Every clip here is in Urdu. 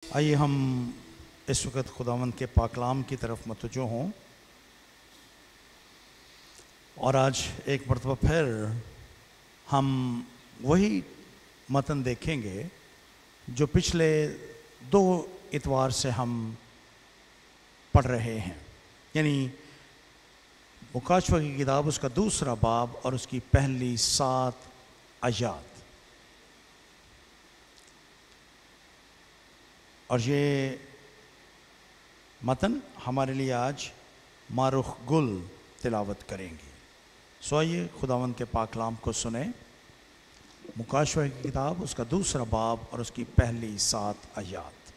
آئیے ہم اس وقت خداوند کے پاکلام کی طرف متوجہ ہوں اور آج ایک مرتبہ پھر ہم وہی متن دیکھیں گے جو پچھلے 2 اتوار سے ہم پڑھ رہے ہیں، یعنی مکاشفہ کی کتاب اس کا 2 باب اور اس کی پہلی 7 آیات۔ اور یہ متن ہمارے لیے آج مارخ گل تلاوت کریں گے۔ سو آئیے خداوند کے پاک کلام کو سنیں۔ مکاشفہ کی کتاب اس کا 2 باب اور اس کی پہلی 7 آیات۔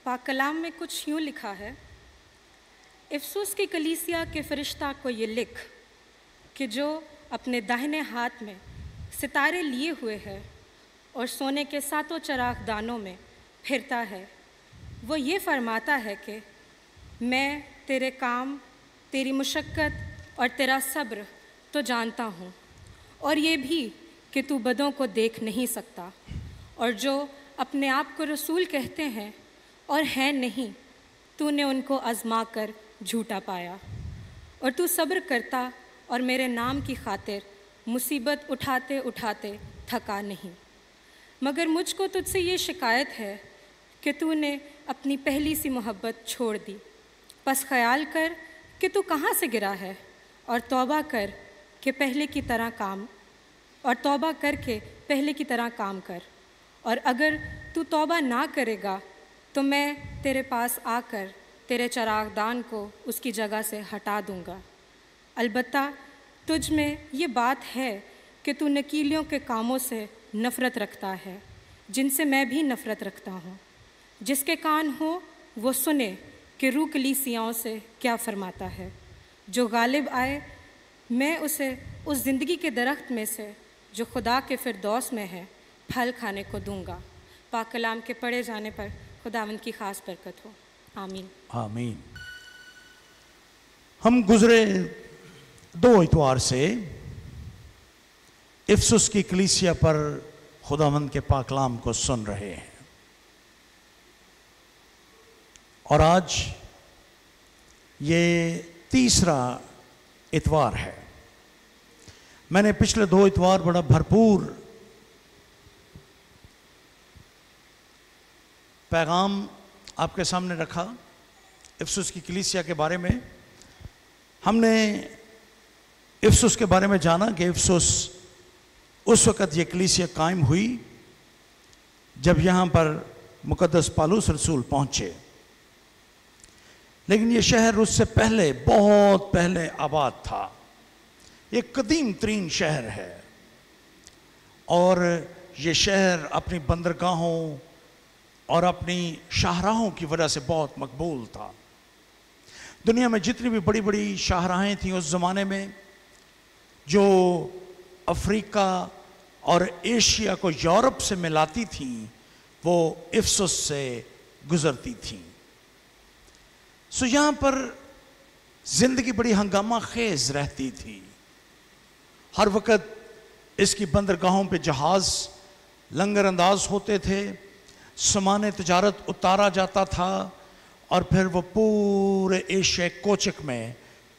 پاک کلام میں کچھ یوں لکھا ہے: افسوس کی کلیسیا کے فرشتہ کو یہ لکھ کہ جو اپنے داہنے ہاتھ میں ستارے لیے ہوئے ہے اور سونے کے 7 چراغ دانوں میں پھرتا ہے، وہ یہ فرماتا ہے کہ میں تیرے کام، تیری مشقت اور تیرا صبر تو جانتا ہوں، اور یہ بھی کہ تو بدوں کو دیکھ نہیں سکتا، اور جو اپنے آپ کو رسول کہتے ہیں اور ہیں نہیں، تو نے ان کو آزما کر جھوٹا پایا، اور تو صبر کرتا اور میرے نام کی خاطر مصیبت اٹھاتے اٹھاتے تھکا نہیں۔ مگر مجھ کو تجھ سے یہ شکایت ہے کہ تو نے اپنی پہلی سی محبت چھوڑ دی۔ پس خیال کر کہ تو کہاں سے گرا ہے، اور توبہ کر کے پہلے کی طرح کام کر، اور اگر تو توبہ نہ کرے گا تو میں تیرے پاس آ کر تیرے چراغ دان کو اس کی جگہ سے ہٹا دوں گا۔ البتہ تجھ میں یہ بات ہے کہ تو نکیلیوں کے کاموں سے نفرت رکھتا ہے، جن سے میں بھی نفرت رکھتا ہوں۔ جس کے کان ہو وہ سنے کہ روح کلیسیاؤں سے کیا فرماتا ہے۔ جو غالب آئے میں اسے اس زندگی کے درخت میں سے جو خدا کے فردوس میں ہے پھل کھانے کو دوں گا۔ پاک کلام کے پڑھے جانے پر خداوند کی خاص برکت ہو، آمین۔ آمین۔ ہم گزرے 2 اتوار سے افسس کی کلیسیا پر خداوند کے پاک کلام کو سن رہے ہیں، اور آج یہ 3 اتوار ہے۔ میں نے پچھلے 2 اتوار بڑا بھرپور پیغام آپ کے سامنے رکھا افسس کی کلیسیا کے بارے میں۔ ہم نے افسس کے بارے میں جانا کہ افسس اس وقت یہ کلیسیا قائم ہوئی جب یہاں پر مقدس پالوس رسول پہنچے، لیکن یہ شہر اس سے پہلے بہت پہلے آباد تھا۔ یہ قدیم ترین شہر ہے، اور یہ شہر اپنی بندرگاہوں اور اپنی شاہراہوں کی وجہ سے بہت مقبول تھا۔ دنیا میں جتنی بھی بڑی بڑی شاہراہیں تھیں اس زمانے میں جو افریقہ اور ایشیا کو یورپ سے ملاتی تھیں، وہ افسس سے گزرتی تھیں۔ سو یہاں پر زندگی بڑی ہنگامہ خیز رہتی تھی۔ ہر وقت اس کی بندرگاہوں پہ جہاز لنگر انداز ہوتے تھے، سامان تجارت اتارا جاتا تھا، اور پھر وہ پورے ایشیا کوچک میں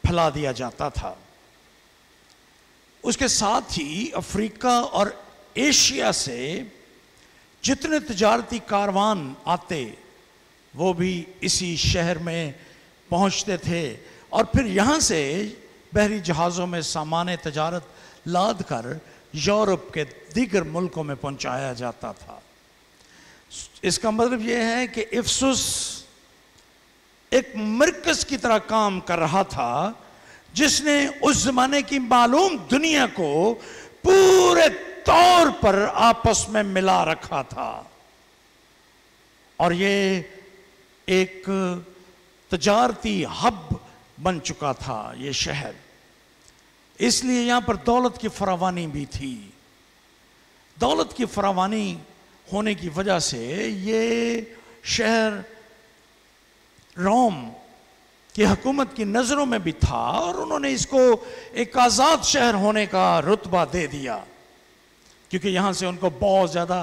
پھیلا دیا جاتا تھا۔ اس کے ساتھ ہی افریقہ اور ایشیا سے جتنے تجارتی کاروان آتے وہ بھی اسی شہر میں پہنچتے تھے، اور پھر یہاں سے بحری جہازوں میں سامان تجارت لاد کر یورپ کے دیگر ملکوں میں پہنچایا جاتا تھا۔ اس کا مطلب یہ ہے کہ افسس ایک مرکز کی طرح کام کر رہا تھا، جس نے اس زمانے کی معلوم دنیا کو پورے طور پر آپس میں ملا رکھا تھا، اور یہ ایک تجارتی ہب بن چکا تھا یہ شہر۔ اس لیے یہاں پر دولت کی فراوانی بھی تھی۔ دولت کی فراوانی ہونے کی وجہ سے یہ شہر روم کی حکومت کی نظروں میں بھی تھا، اور انہوں نے اس کو ایک آزاد شہر ہونے کا رتبہ دے دیا، کیونکہ یہاں سے ان کو بہت زیادہ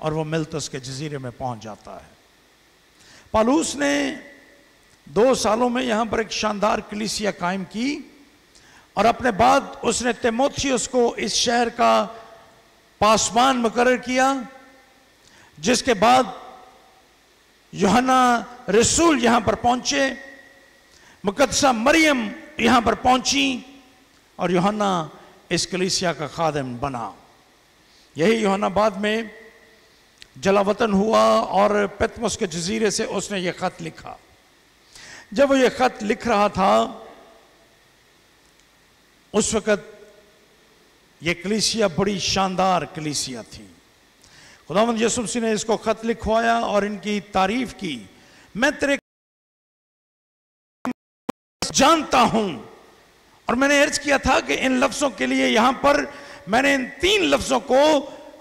اور وہ ملتس کے جزیرے میں پہنچ جاتا ہے۔ پالوس نے 2 سالوں میں یہاں پر ایک شاندار کلیسیا قائم کی، اور اپنے بعد اس نے تیموتھیوس کو اس شہر کا پاسبان مقرر کیا، جس کے بعد یوحنا رسول یہاں پر پہنچے، مقدسہ مریم یہاں پر پہنچی، اور یوحنا اس کلیسیا کا خادم بنا۔ یہی یوحنا بعد میں جلا وطن ہوا اور پتموس کے جزیرے سے اس نے یہ خط لکھا۔ جب وہ یہ خط لکھ رہا تھا، اس وقت یہ کلیسیا بڑی شاندار کلیسیا تھی۔ خداوند یسوع مسیح نے اس کو خط لکھوایا اور ان کی تعریف کی۔ میں تیرے جانتا ہوں، اور میں نے عرض کیا تھا کہ ان لفظوں کے لیے یہاں پر میں نے ان 3 لفظوں کو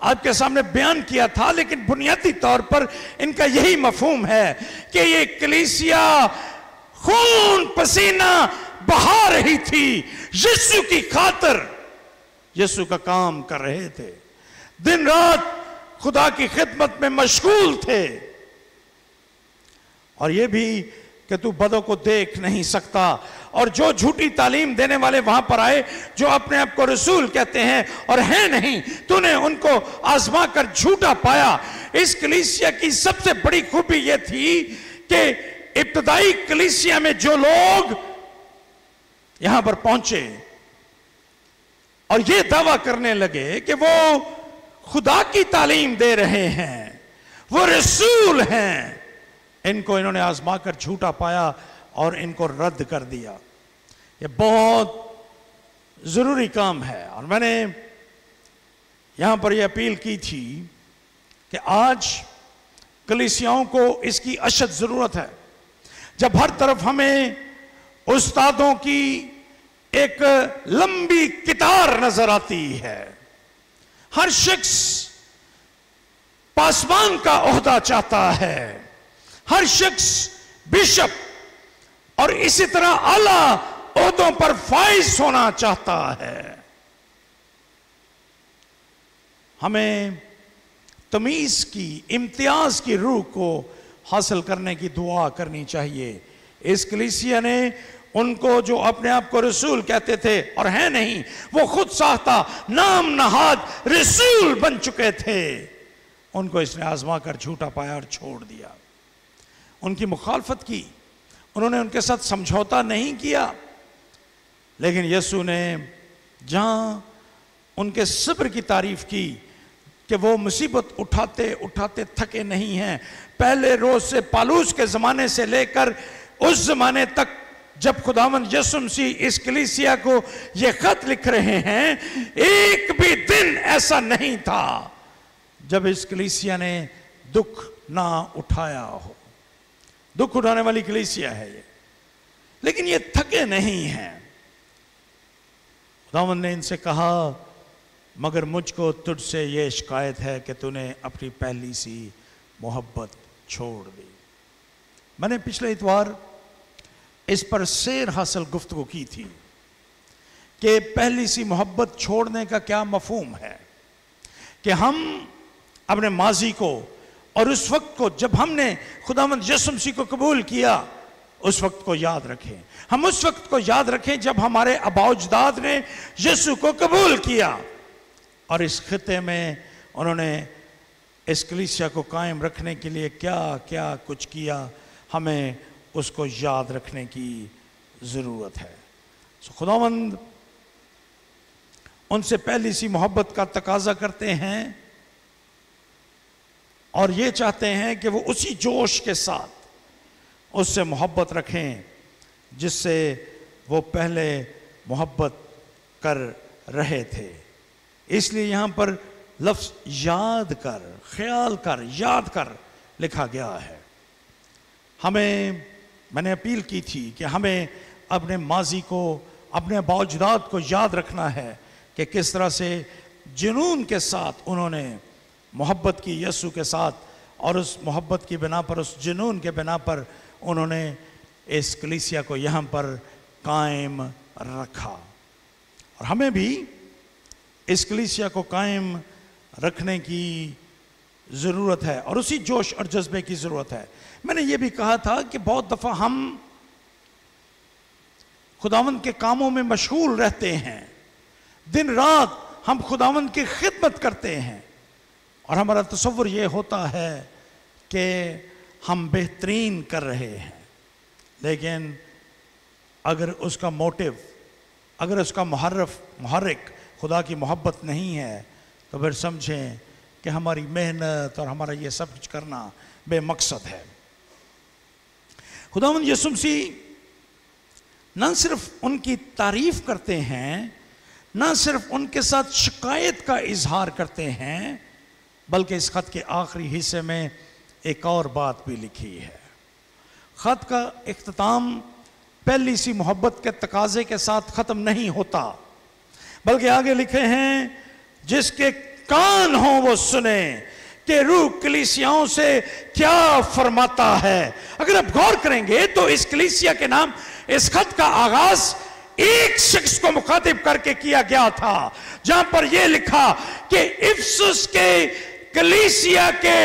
آپ کے سامنے بیان کیا تھا، لیکن بنیادی طور پر ان کا یہی مفہوم ہے کہ یہ کلیسیا خون پسینہ بہا رہی تھی، یسوع کی خاطر یسوع کا کام کر رہے تھے، دن رات خدا کی خدمت میں مشغول تھے، اور یہ بھی کہ تو بدوں کو دیکھ نہیں سکتا۔ اور جو جھوٹی تعلیم دینے والے وہاں پر آئے، جو اپنے آپ کو رسول کہتے ہیں اور ہیں نہیں، تو نے ان کو آزما کر جھوٹا پایا۔ اس کلیسیا کی سب سے بڑی خوبی یہ تھی کہ ابتدائی کلیسیا میں جو لوگ یہاں پر پہنچے اور یہ دعویٰ کرنے لگے کہ وہ خدا کی تعلیم دے رہے ہیں، وہ رسول ہیں، ان کو انہوں نے آزما کر جھوٹا پایا اور ان کو رد کر دیا۔ یہ بہت ضروری کام ہے، اور میں نے یہاں پر یہ اپیل کی تھی کہ آج کلیسیاؤں کو اس کی اشد ضرورت ہے۔ جب ہر طرف ہمیں استادوں کی ایک لمبی قطار نظر آتی ہے، ہر شخص پاسبان کا عہدہ چاہتا ہے، ہر شخص بشپ اور اسی طرح اعلیٰ عہدوں پر فائز ہونا چاہتا ہے، ہمیں تمیز کی، امتیاز کی روح کو حاصل کرنے کی دعا کرنی چاہیے۔ اس کلیسیا نے ان کو جو اپنے آپ کو رسول کہتے تھے اور ہیں نہیں، وہ خود ساختہ نام نہاد رسول بن چکے تھے، ان کو اس نے آزما کر جھوٹا پایا اور چھوڑ دیا، ان کی مخالفت کی، انہوں نے ان کے ساتھ سمجھوتا نہیں کیا۔ لیکن یسوع نے جہاں ان کے صبر کی تعریف کی کہ وہ مصیبت اٹھاتے اٹھاتے تھکے نہیں ہیں، پہلے روز سے پالوس کے زمانے سے لے کر اس زمانے تک جب خداوند یسوع مسیح اس کلیسیا کو یہ خط لکھ رہے ہیں، ایک بھی دن ایسا نہیں تھا جب اس کلیسیا نے دکھ نہ اٹھایا ہو۔ دکھ اٹھانے والی کلیسیا ہے یہ، لیکن یہ تھکے نہیں ہیں۔ خداوند نے ان سے کہا، مگر مجھ کو تجھ سے یہ شکایت ہے کہ تو نے اپنی پہلی سی محبت چھوڑ دی۔ میں نے پچھلے اتوار اس پر سیر حاصل گفتگو کی تھی کہ پہلی سی محبت چھوڑنے کا کیا مفہوم ہے، کہ ہم اپنے ماضی کو اور اس وقت کو جب ہم نے خداوند یسوع مسیح کو قبول کیا، اس وقت کو یاد رکھیں۔ ہم اس وقت کو یاد رکھیں جب ہمارے آباء و اجداد نے یسوع کو قبول کیا، اور اس خطے میں انہوں نے اس کلیسیا کو قائم رکھنے کے لیے کیا کیا کچھ کیا، ہمیں اس کو یاد رکھنے کی ضرورت ہے۔ خداوند ان سے پہلی سی محبت کا تقاضا کرتے ہیں، اور یہ چاہتے ہیں کہ وہ اسی جوش کے ساتھ اس سے محبت رکھیں جس سے وہ پہلے محبت کر رہے تھے۔ اس لیے یہاں پر لفظ یاد کر، خیال کر، یاد کر لکھا گیا ہے۔ میں نے اپیل کی تھی کہ ہمیں اپنے ماضی کو، اپنے آباء و اجداد کو یاد رکھنا ہے کہ کس طرح سے جنون کے ساتھ انہوں نے محبت کی یسوع کے ساتھ، اور اس محبت کی بنا پر، اس جنون کے بنا پر انہوں نے اس کلیسیا کو یہاں پر قائم رکھا۔ اور ہمیں بھی اس کلیسیا کو قائم رکھنے کی ضرورت ہے اور اسی جوش اور جذبے کی ضرورت ہے۔ میں نے یہ بھی کہا تھا کہ بہت دفعہ ہم خداوند کے کاموں میں مشغول رہتے ہیں، دن رات ہم خداوند کی خدمت کرتے ہیں اور ہمارا تصور یہ ہوتا ہے کہ ہم بہترین کر رہے ہیں، لیکن اگر اس کا موٹیو، اگر اس کا محرک خدا کی محبت نہیں ہے تو پھر سمجھیں کہ ہماری محنت اور ہمارا یہ سب کچھ کرنا بے مقصد ہے۔ خداوند یسوع مسیح نہ صرف ان کی تعریف کرتے ہیں، نہ صرف ان کے ساتھ شکایت کا اظہار کرتے ہیں، بلکہ اس خط کے آخری حصے میں ایک اور بات بھی لکھی ہے۔ خط کا اختتام پہلی سی محبت کے تقاضے کے ساتھ ختم نہیں ہوتا، بلکہ آگے لکھے ہیں جس کے کان ہوں وہ سنیں کہ روح کلیسیاؤں سے کیا فرماتا ہے۔ اگر آپ غور کریں گے تو اس کلیسیا کے نام اس خط کا آغاز ایک شخص کو مخاطب کر کے کیا گیا تھا، جہاں پر یہ لکھا کہ افسس کے کلیسیا کے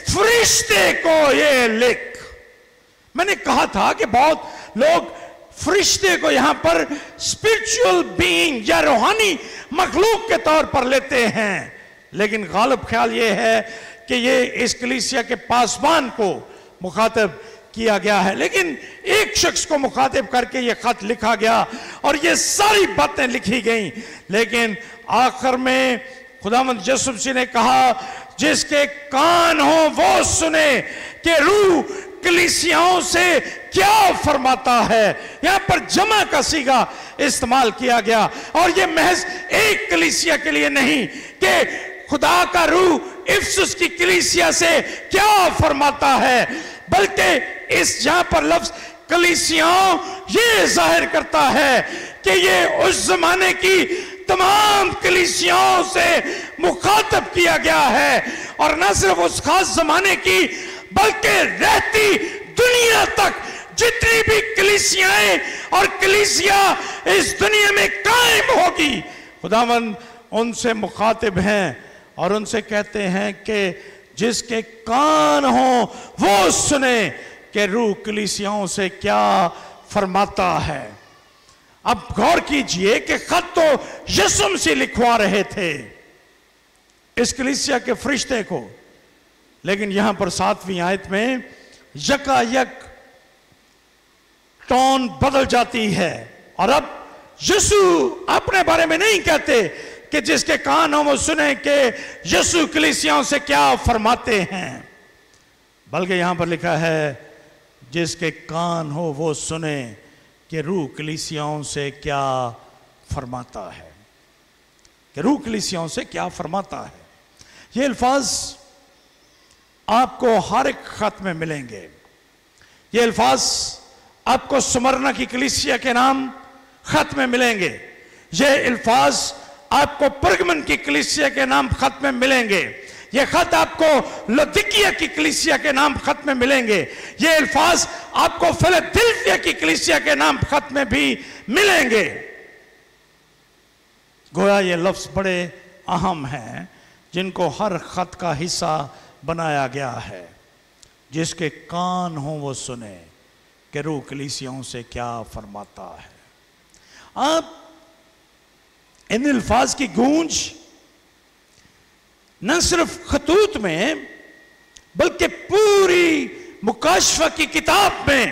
فرشتے کو یہ لکھ۔ میں نے کہا تھا کہ بہت لوگ فرشتے کو یہاں پر اسپرچول بینگ یا روحانی مخلوق کے طور پر لیتے ہیں، لیکن غالب خیال یہ ہے کہ یہ اس کلیسیا کے پاسبان کو مخاطب کیا گیا ہے، لیکن ایک شخص کو مخاطب کر کے یہ خط لکھا گیا اور یہ ساری باتیں لکھی گئیں، لیکن آخر میں خداوند یسوع مسیح نے کہا جس کے کان ہوں وہ سنے کہ روح کلیسیاؤں سے کیا فرماتا ہے۔ یہاں پر جمع کا صیغہ استعمال کیا گیا اور یہ محض ایک کلیسیا کے لیے نہیں کہ خدا کا روح افسس کی کلیسیا سے کیا فرماتا ہے، بلکہ اس جہاں پر لفظ کلیسیاؤں یہ ظاہر کرتا ہے کہ یہ اس زمانے کی تمام کلیسیاؤں سے مخاطب کیا گیا ہے، اور نہ صرف اس خاص زمانے کی بلکہ رہتی دنیا تک جتنی بھی کلیسیائیں اور کلیسیا اس دنیا میں قائم ہوگی، خداوند ان سے مخاطب ہیں اور ان سے کہتے ہیں کہ جس کے کان ہوں وہ سنیں کہ روح کلیسیاؤں سے کیا فرماتا ہے۔ اب غور کیجئے کہ خط تو یسوع مسیح لکھوا رہے تھے اس کلیسیا کے فرشتے کو، لیکن یہاں پر 7ویں آیت میں یکا یک ٹون بدل جاتی ہے اور اب یسوع اپنے بارے میں نہیں کہتے کہ جس کے کان ہوں وہ سنیں کہ یسوع کلیسیاؤں سے کیا فرماتے ہیں، بلکہ یہاں پر لکھا ہے جس کے کان ہو وہ سنیں کہ روح کلیسیاؤں سے کیا فرماتا ہے، کہ روح کلیسیاؤں سے کیا فرماتا ہے۔ یہ الفاظ آپ کو ہر ایک خط میں ملیں گے، یہ الفاظ آپ کو سمرنا کی کلیسیا کے نام خط میں ملیں گے، یہ الفاظ آپ کو پرگمن کی کلیسیا کے نام خط میں ملیں گے، یہ خط آپ کو لودیکیا کی کلیسیا کے نام خط میں ملیں گے، یہ الفاظ آپ کو فیلادلفیا کی کلیسیا کے نام خط میں بھی ملیں گے۔ گویا یہ لفظ بڑے اہم ہیں جن کو ہر خط کا حصہ بنایا گیا ہے۔ جس کے کان ہوں وہ سنے کہ روح کلیسیاؤں سے کیا فرماتا ہے۔ آپ ان الفاظ کی گونج نہ صرف خطوط میں بلکہ پوری مکاشفہ کی کتاب میں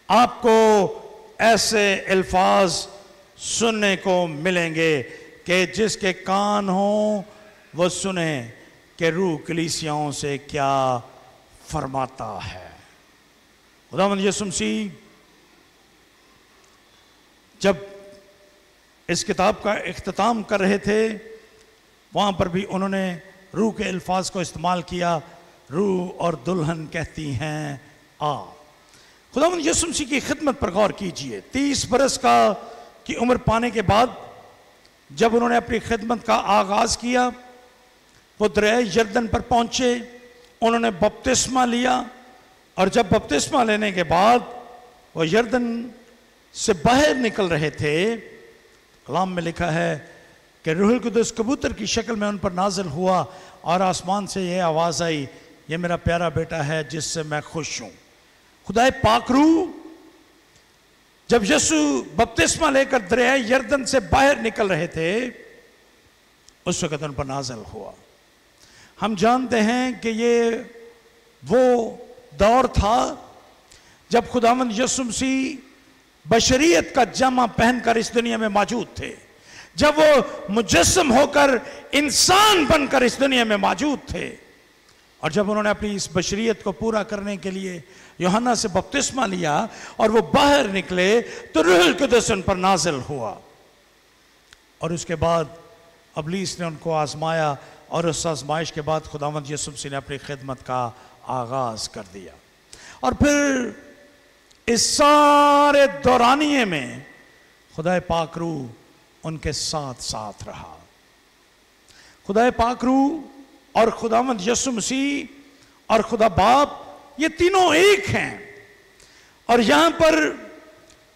آپ کو ایسے الفاظ سننے کو ملیں گے کہ جس کے کان ہوں وہ سنیں کہ روح کلیسیاؤں سے کیا فرماتا ہے۔ خداوند یسوع مسیح جب اس کتاب کا اختتام کر رہے تھے وہاں پر بھی انہوں نے روح کے الفاظ کو استعمال کیا، روح اور دلہن کہتی ہیں آ۔ خداوند یسوع مسیح کی خدمت پر غور کیجئے۔ 30 برس کی عمر پانے کے بعد جب انہوں نے اپنی خدمت کا آغاز کیا، وہ دریائے یردن پر پہنچے، انہوں نے بپتسمہ لیا، اور جب بپتسمہ لینے کے بعد وہ یردن سے باہر نکل رہے تھے، کلام میں لکھا ہے کہ روح القدس کبوتر کی شکل میں ان پر نازل ہوا اور آسمان سے یہ آواز آئی، یہ میرا پیارا بیٹا ہے جس سے میں خوش ہوں۔ خدائے پاک روح جب یسوع بپتسمہ لے کر دریائے یردن سے باہر نکل رہے تھے اس وقت ان پر نازل ہوا۔ ہم جانتے ہیں کہ یہ وہ دور تھا جب خداوند یسوع مسیح بشریت کا جامہ پہن کر اس دنیا میں موجود تھے، جب وہ مجسم ہو کر انسان بن کر اس دنیا میں موجود تھے، اور جب انہوں نے اپنی اس بشریت کو پورا کرنے کے لیے یوحنا سے بپتسمہ لیا اور وہ باہر نکلے تو روح القدس ان پر نازل ہوا، اور اس کے بعد ابلیس نے ان کو آزمایا، اور اس آزمائش کے بعد خداوند یسوع مسیح نے اپنی خدمت کا آغاز کر دیا۔ اور پھر اس سارے دورانیے میں خدائے پاک روح ان کے ساتھ ساتھ رہا۔ خدائے پاک روح اور خداوند یسوع مسیح اور خدا باپ یہ تینوں ایک ہیں۔ اور یہاں پر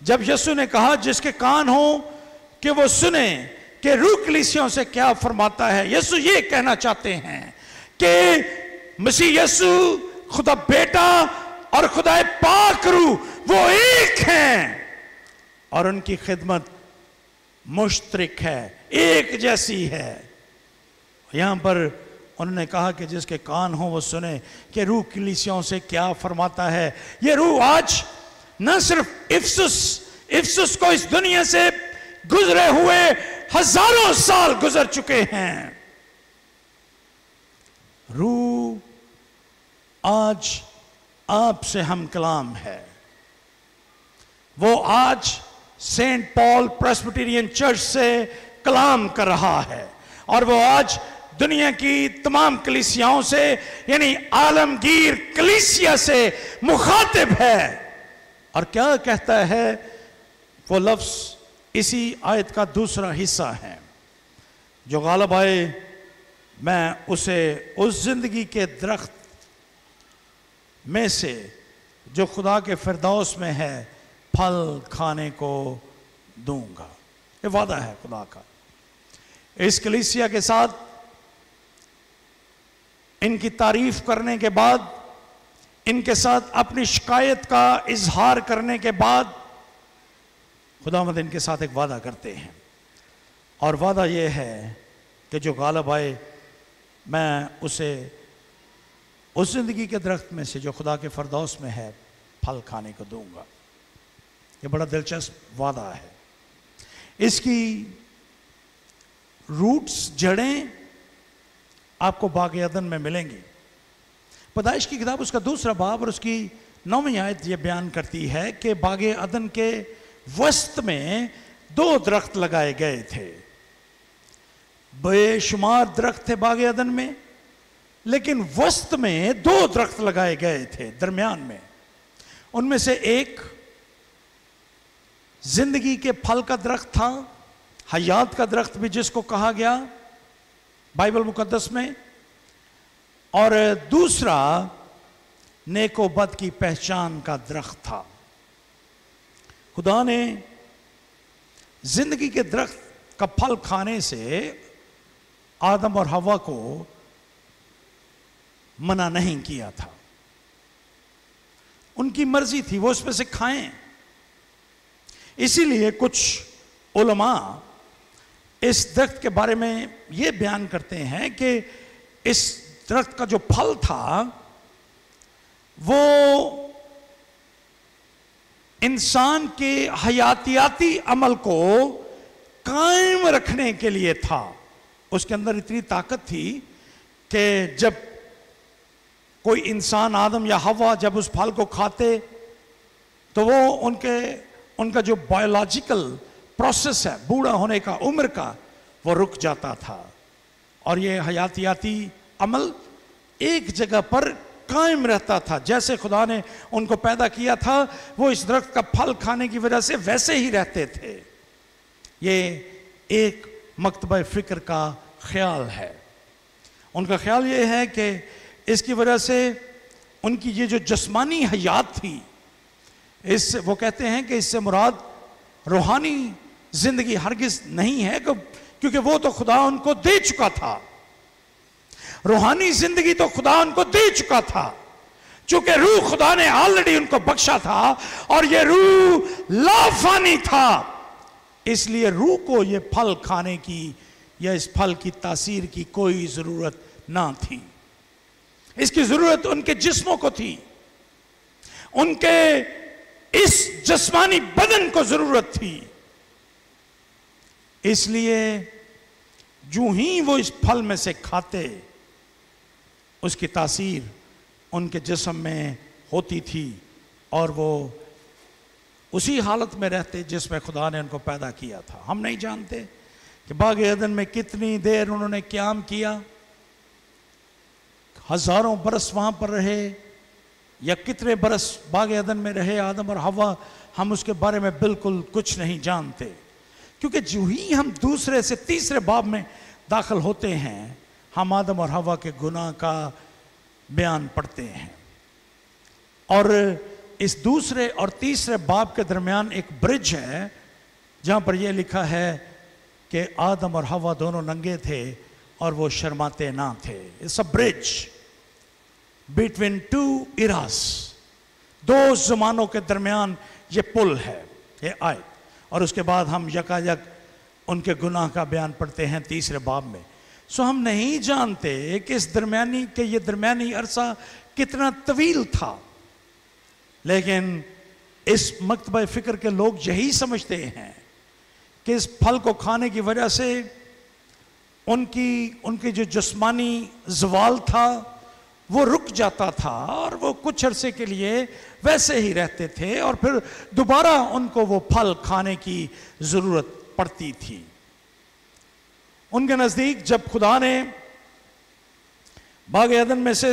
جب یسوع نے کہا جس کے کان ہوں کہ وہ سنیں کہ روح کلیسیوں سے کیا فرماتا ہے، یسوع یہ کہنا چاہتے ہیں کہ مسیح یسوع، خدا بیٹا اور خدا پاک روح وہ ایک ہیں، اور ان کی خدمت مشترک ہے، ایک جیسی ہے۔ یہاں پر انہوں نے کہا کہ جس کے کان ہوں وہ سنے کہ روح کلیسیوں سے کیا فرماتا ہے۔ یہ روح آج نہ صرف افسس کو اس دنیا سے گزرے ہوئے ہزاروں سال گزر چکے ہیں، روح آج آپ سے ہم کلام ہے۔ وہ آج سینٹ پال پریسبیٹیرین چرچ سے کلام کر رہا ہے، اور وہ آج دنیا کی تمام کلیسیاؤں سے یعنی عالمگیر کلیسیا سے مخاطب ہے۔ اور کیا کہتا ہے وہ لفظ اسی آیت کا دوسرا حصہ ہے، جو غالب آئے میں اسے اس زندگی کے درخت میں سے جو خدا کے فردوس میں ہے پھل کھانے کو دوں گا۔ یہ وعدہ ہے خدا کا۔ اس کلیسیا کے ساتھ ان کی تعریف کرنے کے بعد، ان کے ساتھ اپنی شکایت کا اظہار کرنے کے بعد، خداوند ان کے ساتھ ایک وعدہ کرتے ہیں، اور وعدہ یہ ہے کہ جو غالب آئے میں اسے اس زندگی کے درخت میں سے جو خدا کے فردوس میں ہے پھل کھانے کو دوں گا۔ یہ بڑا دلچسپ وعدہ ہے۔ اس کی روٹس، جڑیں آپ کو باغ عدن میں ملیں گی۔ پیدائش کی کتاب اس کا دوسرا باب اور اس کی 9ویں آیت یہ بیان کرتی ہے کہ باغ عدن کے وسط میں 2 درخت لگائے گئے تھے۔ بے شمار درخت تھے باغ عدن میں، لیکن وسط میں 2 درخت لگائے گئے تھے درمیان میں۔ ان میں سے ایک زندگی کے پھل کا درخت تھا، حیات کا درخت بھی جس کو کہا گیا بائبل مقدس میں، اور دوسرا نیک و بد کی پہچان کا درخت تھا۔ خدا نے زندگی کے درخت کا پھل کھانے سے آدم اور حوا کو منع نہیں کیا تھا، ان کی مرضی تھی وہ اس میں سے کھائیں۔ اسی لیے کچھ علماء اس درخت کے بارے میں یہ بیان کرتے ہیں کہ اس درخت کا جو پھل تھا وہ انسان کے حیاتیاتی عمل کو قائم رکھنے کے لیے تھا۔ اس کے اندر اتنی طاقت تھی کہ جب کوئی انسان آدم یا حوا جب اس پھل کو کھاتے تو وہ ان کا جو بایولوجیکل پروسیس ہے بوڑھا ہونے کا، عمر کا، وہ رک جاتا تھا، اور یہ حیاتیاتی عمل ایک جگہ پر قائم رہتا تھا۔ جیسے خدا نے ان کو پیدا کیا تھا وہ اس درخت کا پھل کھانے کی وجہ سے ویسے ہی رہتے تھے۔ یہ ایک مکتبہ فکر کا خیال ہے۔ ان کا خیال یہ ہے کہ اس کی وجہ سے ان کی یہ جو جسمانی حیات تھی، وہ کہتے ہیں کہ اس سے مراد روحانی زندگی ہرگز نہیں ہے، کیونکہ وہ تو خدا ان کو دے چکا تھا۔ روحانی زندگی تو خدا ان کو دے چکا تھا، چونکہ روح خدا نے آلریڈی ان کو بخشا تھا اور یہ روح لافانی تھا، اس لیے روح کو یہ پھل کھانے کی یا اس پھل کی تاثیر کی کوئی ضرورت نہ تھی۔ اس کی ضرورت ان کے جسموں کو تھی، ان کے اس جسمانی بدن کو ضرورت تھی۔ اس لیے جو ہی وہ اس پھل میں سے کھاتے، اس کی تاثیر ان کے جسم میں ہوتی تھی اور وہ اسی حالت میں رہتے جس میں خدا نے ان کو پیدا کیا تھا۔ ہم نہیں جانتے کہ باغ عدن میں کتنی دیر انہوں نے قیام کیا، ہزاروں برس وہاں پر رہے یا کتنے برس باغ عدن میں رہے آدم اور حوا، ہم اس کے بارے میں بالکل کچھ نہیں جانتے، کیونکہ جو ہی ہم دوسرے سے تیسرے باب میں داخل ہوتے ہیں ہم آدم اور حوا کے گناہ کا بیان پڑھتے ہیں، اور اس دوسرے اور تیسرے باب کے درمیان ایک برج ہے جہاں پر یہ لکھا ہے کہ آدم اور حوا دونوں ننگے تھے اور وہ شرماتے نہ تھے۔ It's a bridge between two eras، دو زمانوں کے درمیان یہ پل ہے، یہ آیت، اور اس کے بعد ہم یکا یک ان کے گناہ کا بیان پڑھتے ہیں تیسرے باب میں۔ سو ہم نہیں جانتے کہ یہ درمیانی عرصہ کتنا طویل تھا، لیکن اس مکتبہ فکر کے لوگ یہی سمجھتے ہیں کہ اس پھل کو کھانے کی وجہ سے ان کی جو جسمانی زوال تھا وہ رک جاتا تھا اور وہ کچھ عرصے کے لیے ویسے ہی رہتے تھے اور پھر دوبارہ ان کو وہ پھل کھانے کی ضرورت پڑتی تھی۔ ان کے نزدیک جب خدا نے باغ عدن میں سے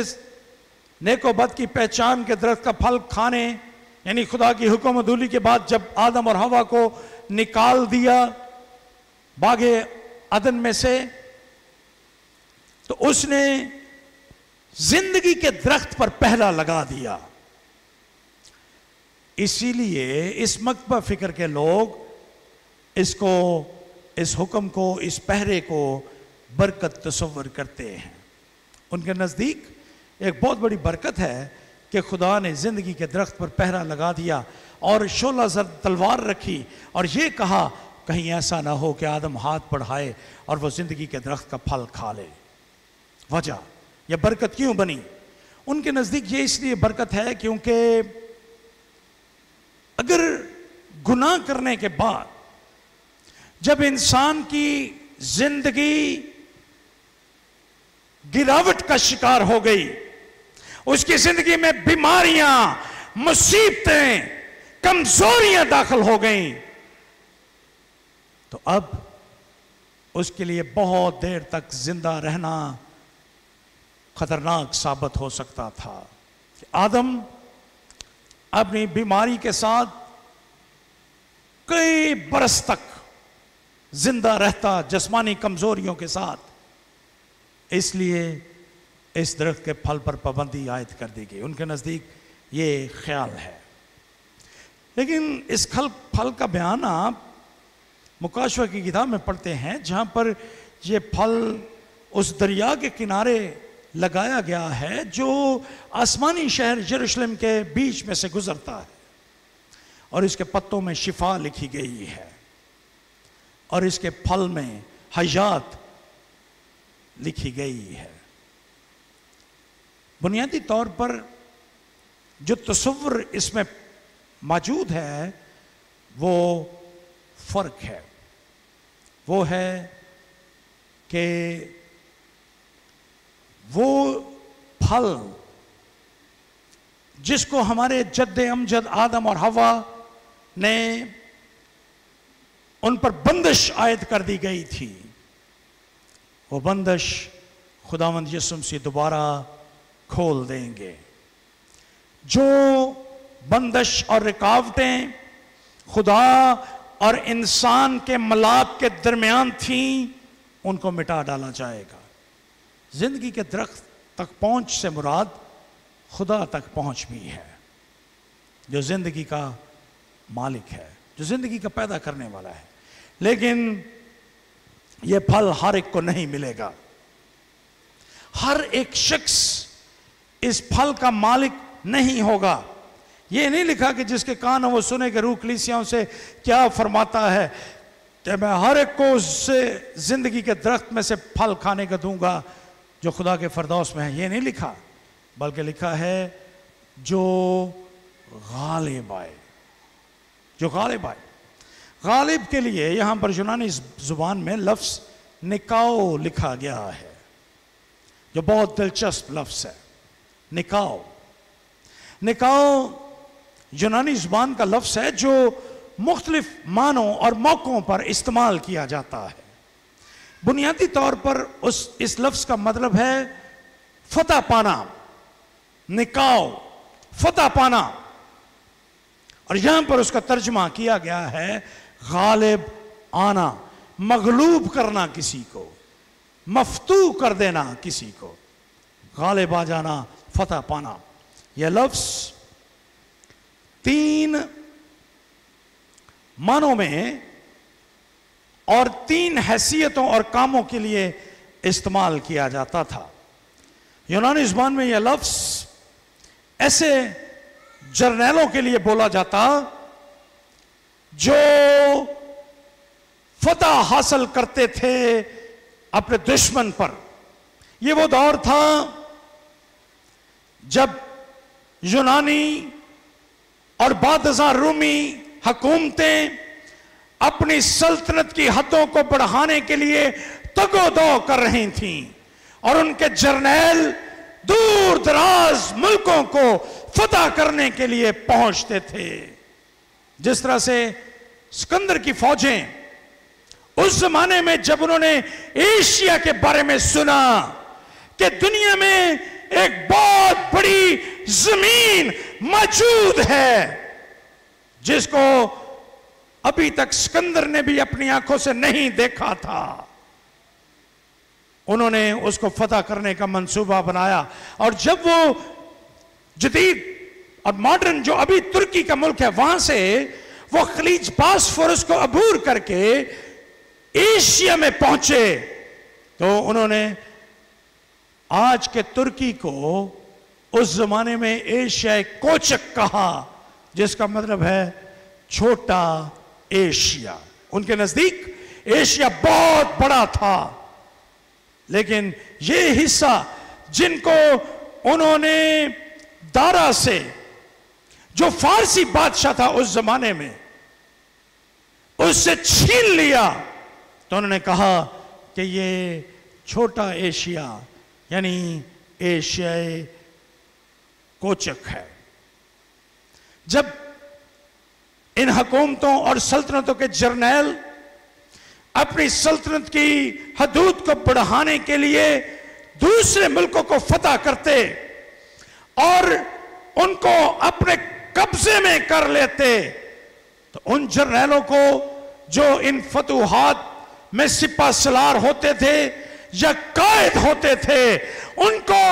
نیک و بد کی پہچان کے درخت کا پھل کھانے، یعنی خدا کی حکم عدولی کے بعد جب آدم اور حوا کو نکال دیا باغ عدن میں سے، تو اس نے زندگی کے درخت پر پہرا لگا دیا۔ اسی لیے اس مکتبہ فکر کے لوگ اس حکم کو، اس پہرے کو برکت تصور کرتے ہیں۔ ان کے نزدیک ایک بہت بڑی برکت ہے کہ خدا نے زندگی کے درخت پر پہرا لگا دیا اور شعلہ زد تلوار رکھی اور یہ کہا کہیں ایسا نہ ہو کہ آدم ہاتھ بڑھائے اور وہ زندگی کے درخت کا پھل کھا لے۔ وجہ یہ برکت کیوں بنی؟ ان کے نزدیک یہ اس لیے برکت ہے کیونکہ اگر گناہ کرنے کے بعد جب انسان کی زندگی گراوٹ کا شکار ہو گئی، اس کی زندگی میں بیماریاں، مصیبتیں، کمزوریاں داخل ہو گئیں، تو اب اس کے لیے بہت دیر تک زندہ رہنا خطرناک ثابت ہو سکتا تھا۔ آدم اپنی بیماری کے ساتھ کئی برس تک زندہ رہتا، جسمانی کمزوریوں کے ساتھ، اس لیے اس درخت کے پھل پر پابندی عائد کر دی گئی۔ ان کے نزدیک یہ خیال ہے، لیکن اس پھل کا بیان آپ مکاشفہ کی کتاب میں پڑھتے ہیں جہاں پر یہ پھل اس دریا کے کنارے لگایا گیا ہے جو آسمانی شہر یروشلم کے بیچ میں سے گزرتا ہے، اور اس کے پتوں میں شفا لکھی گئی ہے اور اس کے پھل میں حیات لکھی گئی ہے۔ بنیادی طور پر جو تصور اس میں موجود ہے وہ فرق ہے، وہ ہے کہ وہ پھل جس کو ہمارے جد امجد آدم اور حوا نے ان پر بندش عائد کر دی گئی تھی، وہ بندش خداوند یسوع مسیح دوبارہ کھول دیں گے۔ جو بندش اور رکاوٹیں خدا اور انسان کے ملاپ کے درمیان تھیں ان کو مٹا ڈالا جائے گا۔ زندگی کے درخت تک پہنچ سے مراد خدا تک پہنچ بھی ہے، جو زندگی کا مالک ہے، جو زندگی کا پیدا کرنے والا ہے، لیکن یہ پھل ہر ایک کو نہیں ملے گا۔ ہر ایک شخص اس پھل کا مالک نہیں ہوگا. یہ نہیں لکھا کہ جس کے کان ہو وہ سنے کہ روح کلیسیاؤں سے کیا فرماتا ہے کہ میں ہر ایک کو سے زندگی کے درخت میں سے پھل کھانے کا دوں گا جو خدا کے فردوس میں ہے. یہ نہیں لکھا، بلکہ لکھا ہے جو غالب آئے. جو غالب آئے. غالب کے لیے یہاں پر یونانی زبان میں لفظ نکاؤ لکھا گیا ہے، جو بہت دلچسپ لفظ ہے. نکاؤ. نکاؤ یونانی زبان کا لفظ ہے جو مختلف معنوں اور موقعوں پر استعمال کیا جاتا ہے. بنیادی طور پر اس لفظ کا مطلب ہے فتح پانا. نکاؤ فتح پانا. اور یہاں پر اس کا ترجمہ کیا گیا ہے غالب آنا، مغلوب کرنا کسی کو، مفتوح کر دینا کسی کو. غالب آ جانا، فتح پانا. یہ لفظ 3 معنوں میں اور 3 حیثیتوں اور کاموں کے لیے استعمال کیا جاتا تھا. یونانی زبان میں یہ لفظ ایسے جرنیلوں کے لیے بولا جاتا جو فتح حاصل کرتے تھے اپنے دشمن پر. یہ وہ دور تھا جب یونانی اور بعد ازاں رومی حکومتیں اپنی سلطنت کی حدوں کو بڑھانے کے لیے تگ و دو کر رہی تھیں، اور ان کے جرنیل دور دراز ملکوں کو فتح کرنے کے لیے پہنچتے تھے. جس طرح سے سکندر کی فوجیں اس زمانے میں جب انہوں نے ایشیا کے بارے میں سنا کہ دنیا میں ایک بہت بڑی زمین موجود ہے جس کو ابھی تک سکندر نے بھی اپنی آنکھوں سے نہیں دیکھا تھا، انہوں نے اس کو فتح کرنے کا منصوبہ بنایا. اور جب وہ جدید اور ماڈرن جو ابھی ترکی کا ملک ہے وہاں سے وہ خلیج باسفورس کو عبور کر کے ایشیا میں پہنچے، تو انہوں نے آج کے ترکی کو اس زمانے میں ایشیا کوچک کہا، جس کا مطلب ہے چھوٹا ایشیا. ان کے نزدیک ایشیا بہت بڑا تھا، لیکن یہ حصہ جن کو انہوں نے دارا سے، جو فارسی بادشاہ تھا اس زمانے میں، اس سے چھین لیا، تو انہوں نے کہا کہ یہ چھوٹا ایشیا یعنی ایشیائے کوچک ہے. جب ان حکومتوں اور سلطنتوں کے جرنیل اپنی سلطنت کی حدود کو بڑھانے کے لیے دوسرے ملکوں کو فتح کرتے اور ان کو اپنے قبضے میں کر لیتے، تو ان جرنیلوں کو جو ان فتوحات میں سپہ سالار ہوتے تھے یا قائد ہوتے تھے، ان کو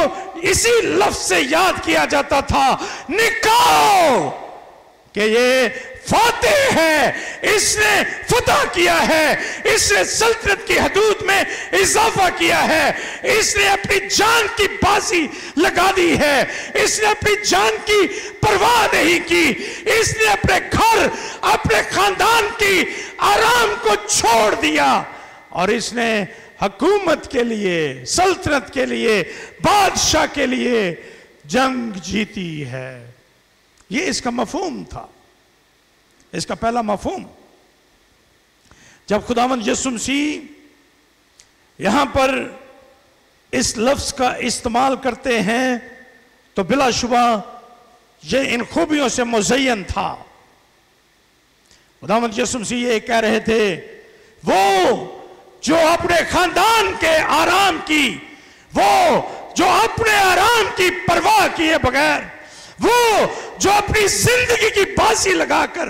اسی لفظ سے یاد کیا جاتا تھا نکاؤ، کہ یہ فاتح ہے، اس نے فتح کیا ہے، اس نے سلطنت کی حدود میں اضافہ کیا ہے، اس نے اپنی جان کی بازی لگا دی ہے، اس نے اپنی جان کی پرواہ نہیں کی، اس نے اپنے گھر اپنے خاندان کی آرام کو چھوڑ دیا، اور اس نے حکومت کے لیے، سلطنت کے لیے، بادشاہ کے لیے جنگ جیتی ہے. یہ اس کا مفہوم تھا، اس کا پہلا مفہوم. جب خداوند یسوع مسیح یہاں پر اس لفظ کا استعمال کرتے ہیں تو بلا شبہ یہ ان خوبیوں سے مزین تھا. خداوند یسوع مسیح یہ کہہ رہے تھے، وہ جو اپنے خاندان کے آرام کی، وہ جو اپنے آرام کی پرواہ کیے بغیر، وہ جو اپنی زندگی کی بازی لگا کر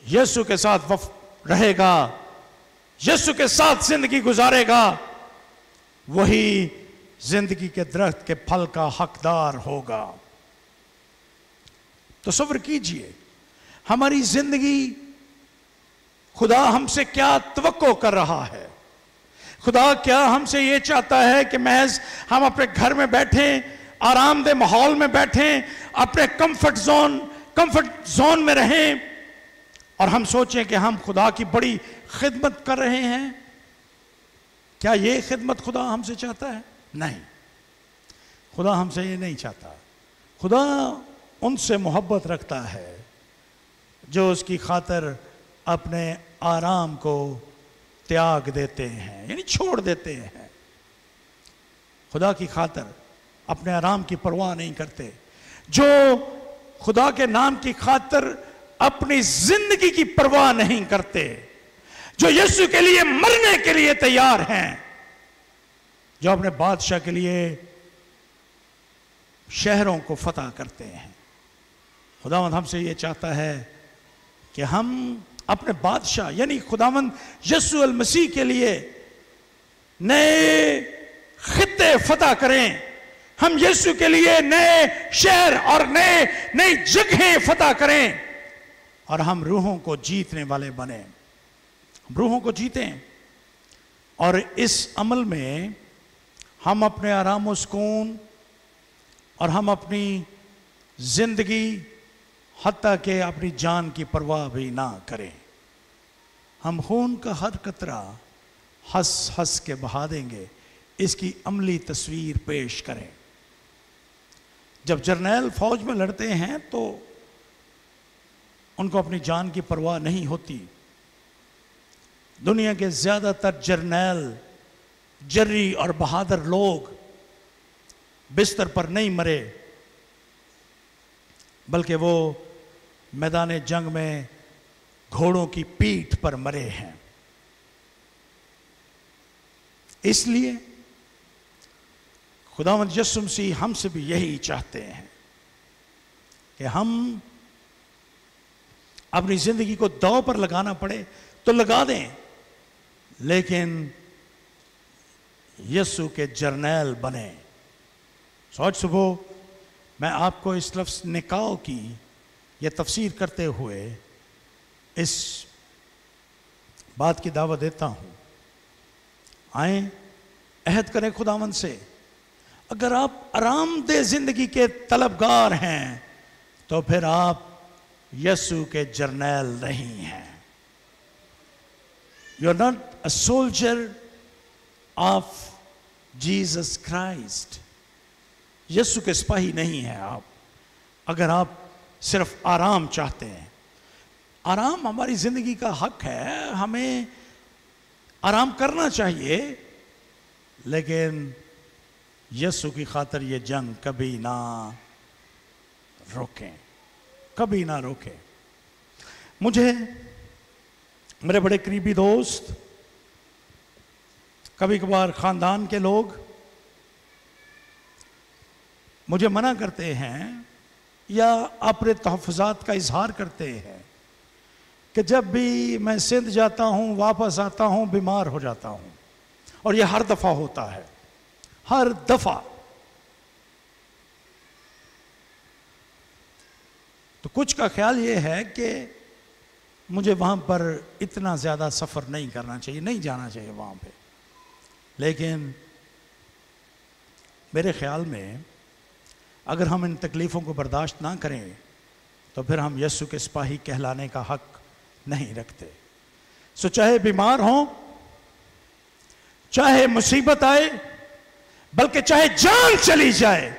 یسوع کے ساتھ رہے گا، یسوع کے ساتھ زندگی گزارے گا، وہی زندگی کے درخت کے پھل کا حقدار ہوگا. تصور کیجئے ہماری زندگی خدا ہم سے کیا توقع کر رہا ہے. خدا کیا ہم سے یہ چاہتا ہے کہ محض ہم اپنے گھر میں بیٹھیں، آرام دہ ماحول میں بیٹھیں، اپنے کمفرٹ زون میں رہیں اور ہم سوچیں کہ ہم خدا کی بڑی خدمت کر رہے ہیں؟ کیا یہ خدمت خدا ہم سے چاہتا ہے؟ نہیں، خدا ہم سے یہ نہیں چاہتا۔ خدا ان سے محبت رکھتا ہے جو اس کی خاطر اپنے آرام کو تیاگ دیتے ہیں، یعنی چھوڑ دیتے ہیں، خدا کی خاطر اپنے آرام کی پرواہ نہیں کرتے، جو خدا کے نام کی خاطر اپنی زندگی کی پرواہ نہیں کرتے، جو یسوع کے لیے مرنے کے لیے تیار ہیں، جو اپنے بادشاہ کے لیے شہروں کو فتح کرتے ہیں۔ خداوند ہم سے یہ چاہتا ہے کہ ہم اپنے بادشاہ یعنی خداوند یسوع المسیح کے لیے نئے خطے فتح کریں، ہم یسوع کے لیے نئے شہر اور نئی جگہیں فتح کریں، اور ہم روحوں کو جیتنے والے بنیں، روحوں کو جیتیں، اور اس عمل میں ہم اپنے آرام و سکون اور ہم اپنی زندگی حتیٰ کہ اپنی جان کی پرواہ بھی نہ کریں، ہم خون کا ہر قطرہ ہنس ہنس کے بہا دیں گے، اس کی عملی تصویر پیش کریں۔ جب جرنیل فوج میں لڑتے ہیں تو ان کو اپنی جان کی پرواہ نہیں ہوتی۔ دنیا کے زیادہ تر جرنیل، جری اور بہادر لوگ بستر پر نہیں مرے، بلکہ وہ میدان جنگ میں گھوڑوں کی پیٹھ پر مرے ہیں۔ اس لیے خداوند یسوع مسیح ہم سے بھی یہی چاہتے ہیں کہ ہم اپنی زندگی کو داؤ پر لگانا پڑے تو لگا دیں، لیکن یسوع کے جرنیل بنیں۔ آج صبح میں آپ کو اس لفظ نکاح کی یہ تفسیر کرتے ہوئے اس بات کی دعوت دیتا ہوں، آئیں عہد کریں خداوند سے۔ اگر آپ آرام دہ زندگی کے طلبگار ہیں تو پھر آپ یسوع کے جرنیل نہیں ہیں۔ You are not a soldier of Jesus Christ. یسوع کے سپاہی نہیں ہیں آپ اگر آپ صرف آرام چاہتے ہیں۔ آرام ہماری زندگی کا حق ہے، ہمیں آرام کرنا چاہیے، لیکن یسوع کی خاطر یہ جنگ کبھی نہ روکیں، کبھی نہ روکیں۔ مجھے میرے بڑے قریبی دوست، کبھی کبھار خاندان کے لوگ مجھے منع کرتے ہیں یا اپنے تحفظات کا اظہار کرتے ہیں کہ جب بھی میں سندھ جاتا ہوں واپس آتا ہوں بیمار ہو جاتا ہوں، اور یہ ہر دفعہ ہوتا ہے، ہر دفعہ۔ تو کچھ کا خیال یہ ہے کہ مجھے وہاں پر اتنا زیادہ سفر نہیں کرنا چاہیے، نہیں جانا چاہیے وہاں پہ، لیکن میرے خیال میں اگر ہم ان تکلیفوں کو برداشت نہ کریں تو پھر ہم یسوع کے سپاہی کہلانے کا حق نہیں رکھتے۔ سو چاہے بیمار ہوں، چاہے مصیبت آئے، بلکہ چاہے جان چلی جائے،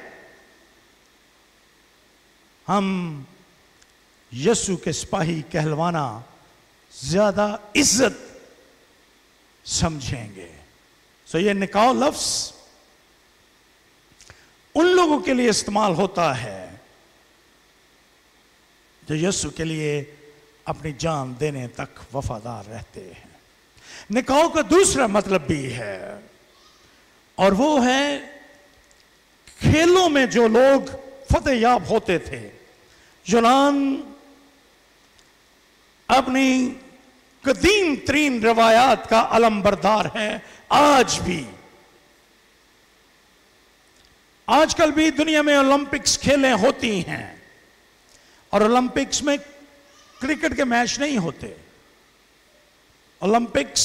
ہم یسوع کے سپاہی کہلوانا زیادہ عزت سمجھیں گے۔ سو یہ نکاح لفظ ان لوگوں کے لیے استعمال ہوتا ہے جو یسوع کے لیے اپنی جان دینے تک وفادار رہتے ہیں۔ نکاح کا دوسرا مطلب بھی ہے، اور وہ ہے کھیلوں میں جو لوگ فتح یاب ہوتے تھے۔ یونان اپنی قدیم ترین روایات کا علم بردار ہے آج بھی۔ آج کل بھی دنیا میں اولمپکس کھیلیں ہوتی ہیں، اور اولمپکس میں کرکٹ کے میچ نہیں ہوتے۔ اولمپکس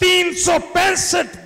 365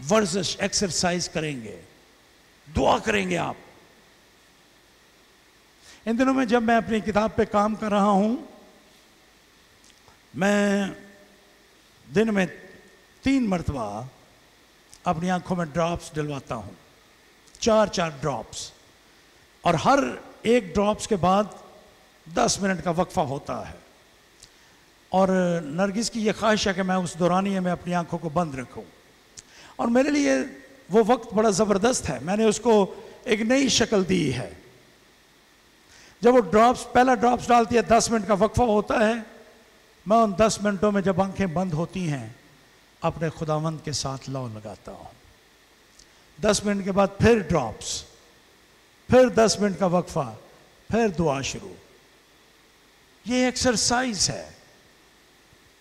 ورزش ایکسرسائز کریں گے, دعا کریں گے آپ. ان دنوں میں جب میں اپنی کتاب پہ کام کر رہا ہوں, میں دن میں 3 مرتبہ اپنی آنکھوں میں ڈراپس ڈلواتا ہوں, 4 ڈراپس, اور ہر ایک ڈراپس کے بعد 10 منٹ کا وقفہ ہوتا ہے. اور نرگس کی یہ خواہش ہے کہ میں اس دورانیے میں اپنی آنکھوں کو بند رکھوں, اور میرے لیے وہ وقت بڑا زبردست ہے. میں نے اس کو ایک نئی شکل دی ہے. جب وہ پہلا ڈراپس ڈالتی ہے, 10 منٹ کا وقفہ ہوتا ہے, میں ان 10 منٹوں میں جب آنکھیں بند ہوتی ہیں اپنے خداوند کے ساتھ لو لگاتا ہوں. 10 منٹ کے بعد پھر ڈراپس, پھر 10 منٹ کا وقفہ, پھر دعا شروع. یہ ایکسرسائز ہے,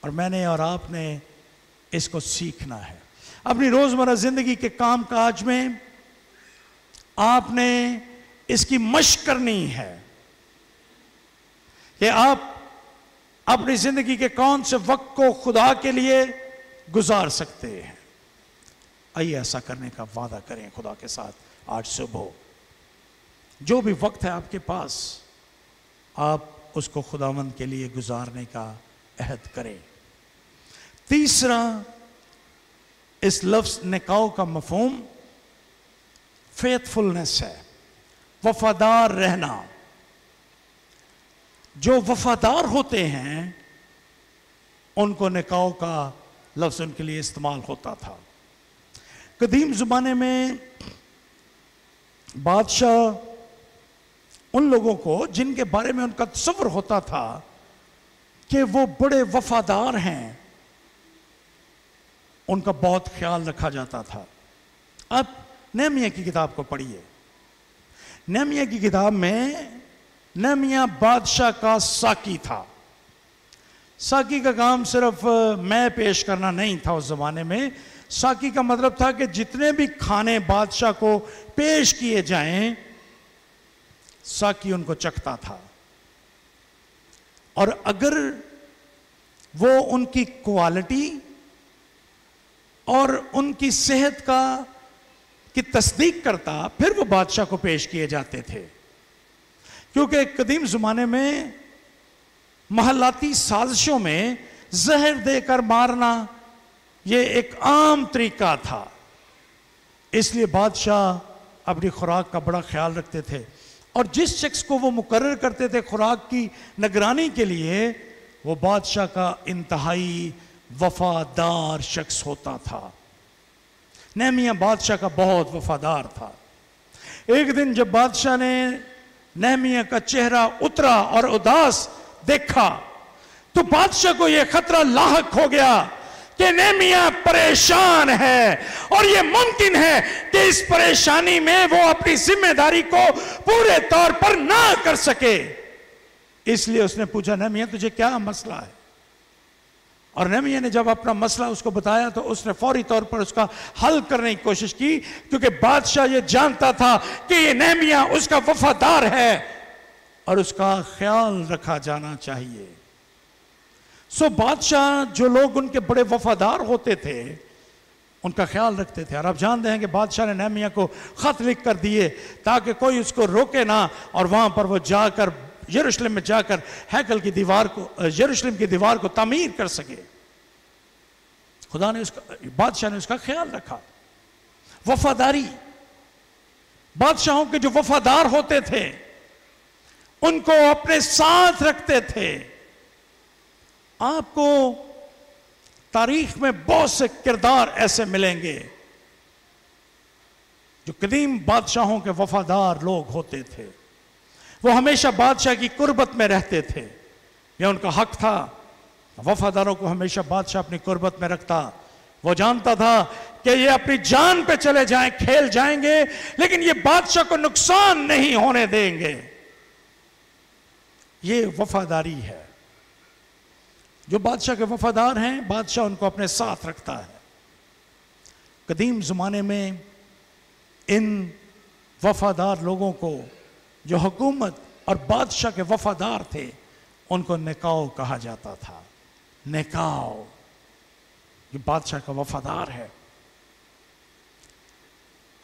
اور میں نے اور آپ نے اس کو سیکھنا ہے. اپنی روزمرہ زندگی کے کام کاج میں آپ نے اس کی مشق کرنی ہے کہ آپ اپنی زندگی کے کون سے وقت کو خدا کے لیے گزار سکتے ہیں. آئیے ایسا کرنے کا وعدہ کریں خدا کے ساتھ. آج صبح جو بھی وقت ہے آپ کے پاس, آپ اس کو خداوند کے لیے گزارنے کا عہد کریں. تیسرا, اس لفظ نکاؤ کا مفہوم فیتھفلنس ہے, وفادار رہنا. جو وفادار ہوتے ہیں ان کو نکاؤ کا لفظ ان کے لیے استعمال ہوتا تھا. قدیم زمانے میں بادشاہ ان لوگوں کو جن کے بارے میں ان کا تصور ہوتا تھا کہ وہ بڑے وفادار ہیں, ان کا بہت خیال رکھا جاتا تھا. اب نہمیہ کی کتاب کو پڑھیے. نہمیہ کی کتاب میں نہمیہ بادشاہ کا ساقی تھا. ساقی کا کام صرف میں پیش کرنا نہیں تھا اس زمانے میں. ساقی کا مطلب تھا کہ جتنے بھی کھانے بادشاہ کو پیش کیے جائیں ساقی ان کو چکھتا تھا, اور اگر وہ ان کی کوالٹی اور ان کی صحت کی تصدیق کرتا پھر وہ بادشاہ کو پیش کیے جاتے تھے. کیونکہ قدیم زمانے میں محلاتی سازشوں میں زہر دے کر مارنا یہ ایک عام طریقہ تھا. اس لیے بادشاہ اپنی خوراک کا بڑا خیال رکھتے تھے, اور جس شخص کو وہ مقرر کرتے تھے خوراک کی نگرانی کے لیے وہ بادشاہ کا انتہائی وفادار شخص ہوتا تھا. نہمیہ بادشاہ کا بہت وفادار تھا. ایک دن جب بادشاہ نے نہمیہ کا چہرہ اترا اور اداس دیکھا تو بادشاہ کو یہ خطرہ لاحق ہو گیا کہ نہمیہ پریشان ہے, اور یہ ممکن ہے کہ اس پریشانی میں وہ اپنی ذمہ داری کو پورے طور پر نہ کر سکے. اس لیے اس نے پوچھا, نہمیہ تجھے کیا مسئلہ ہے؟ اور نہمیہ نے جب اپنا مسئلہ اس کو بتایا تو اس نے فوری طور پر اس کا حل کرنے کی کوشش کی, کیونکہ بادشاہ یہ جانتا تھا کہ یہ نہمیہ اس کا وفادار ہے اور اس کا خیال رکھا جانا چاہیے. سو بادشاہ جو لوگ ان کے بڑے وفادار ہوتے تھے ان کا خیال رکھتے تھے. اور آپ جانتے ہیں کہ بادشاہ نے نہمیہ کو خط لکھ کر دیے تاکہ کوئی اس کو روکے نہ, اور وہاں پر وہ جا کر یروشلم میں جا کر ہیکل کی دیوار کو, یروشلم کی دیوار کو تعمیر کر سکے. خدا نے بادشاہ نے اس کا خیال رکھا. وفاداری, بادشاہوں کے جو وفادار ہوتے تھے ان کو اپنے ساتھ رکھتے تھے. آپ کو تاریخ میں بہت سے کردار ایسے ملیں گے جو قدیم بادشاہوں کے وفادار لوگ ہوتے تھے. وہ ہمیشہ بادشاہ کی قربت میں رہتے تھے, یہ ان کا حق تھا. وفاداروں کو ہمیشہ بادشاہ اپنی قربت میں رکھتا. وہ جانتا تھا کہ یہ اپنی جان پہ چلے جائیں, کھیل جائیں گے, لیکن یہ بادشاہ کو نقصان نہیں ہونے دیں گے. یہ وفاداری ہے. جو بادشاہ کے وفادار ہیں بادشاہ ان کو اپنے ساتھ رکھتا ہے. قدیم زمانے میں ان وفادار لوگوں کو جو حکومت اور بادشاہ کے وفادار تھے ان کو نکاؤ کہا جاتا تھا. نکاؤ, یہ بادشاہ کا وفادار ہے.